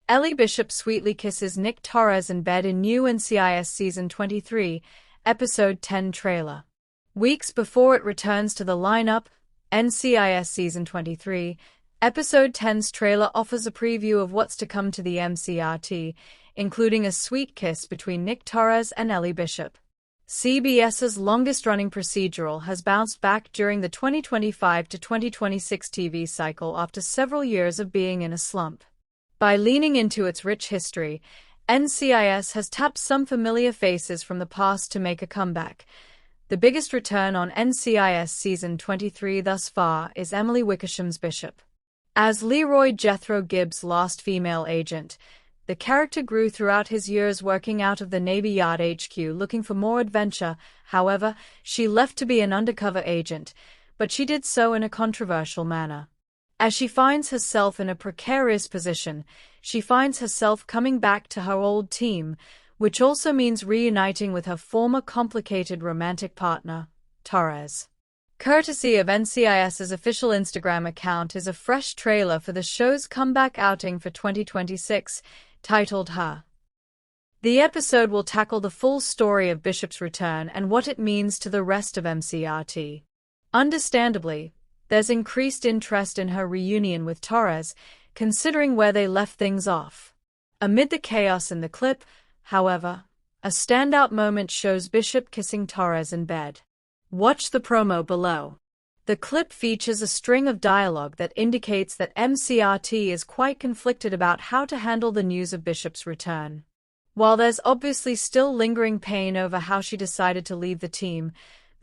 Ellie Bishop sweetly kisses Nick Torres in bed in new NCIS Season 23, Episode 10 trailer. Weeks before it returns to the lineup, NCIS Season 23, Episode 10's trailer offers a preview of what's to come to the MCRT, including a sweet kiss between Nick Torres and Ellie Bishop. CBS's longest-running procedural has bounced back during the 2025 to 2026 TV cycle after several years of being in a slump. By leaning into its rich history, NCIS has tapped some familiar faces from the past to make a comeback. The biggest return on NCIS Season 23 thus far is Emily Wickersham's Bishop. As Leroy Jethro Gibbs' last female agent, the character grew throughout his years working out of the Navy Yard HQ looking for more adventure. However, she left to be an undercover agent, but she did so in a controversial manner. As she finds herself in a precarious position, she finds herself coming back to her old team, which also means reuniting with her former complicated romantic partner, Torres. Courtesy of NCIS's official Instagram account is a fresh trailer for the show's comeback outing for 2026, titled Her. The episode will tackle the full story of Bishop's return and what it means to the rest of MCRT. Understandably, there's increased interest in her reunion with Torres, considering where they left things off. Amid the chaos in the clip, however, a standout moment shows Bishop kissing Torres in bed. Watch the promo below. The clip features a string of dialogue that indicates that MCRT is quite conflicted about how to handle the news of Bishop's return. While there's obviously still lingering pain over how she decided to leave the team,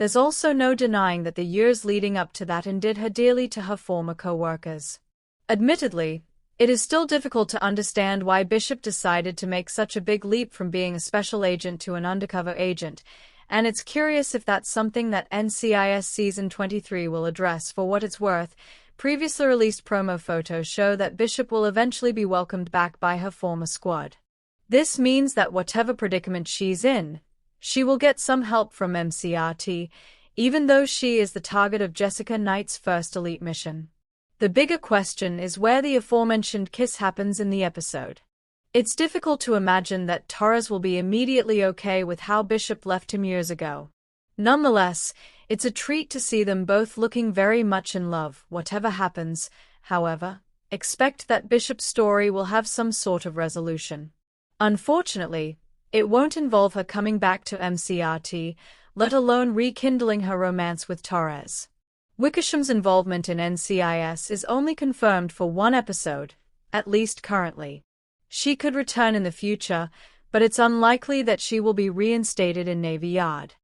there's also no denying that the years leading up to that endeared her dearly to her former co-workers. Admittedly, it is still difficult to understand why Bishop decided to make such a big leap from being a special agent to an undercover agent, and it's curious if that's something that NCIS Season 23 will address. For what it's worth, previously released promo photos show that Bishop will eventually be welcomed back by her former squad. This means that whatever predicament she's in, she will get some help from MCRT, even though she is the target of Jessica Knight's first elite mission. The bigger question is where the aforementioned kiss happens in the episode. It's difficult to imagine that Torres will be immediately okay with how Bishop left him years ago. Nonetheless, it's a treat to see them both looking very much in love. Whatever happens, however, expect that Bishop's story will have some sort of resolution. Unfortunately, it won't involve her coming back to MCRT, let alone rekindling her romance with Torres. Wickersham's involvement in NCIS is only confirmed for one episode, at least currently. She could return in the future, but it's unlikely that she will be reinstated in Navy Yard.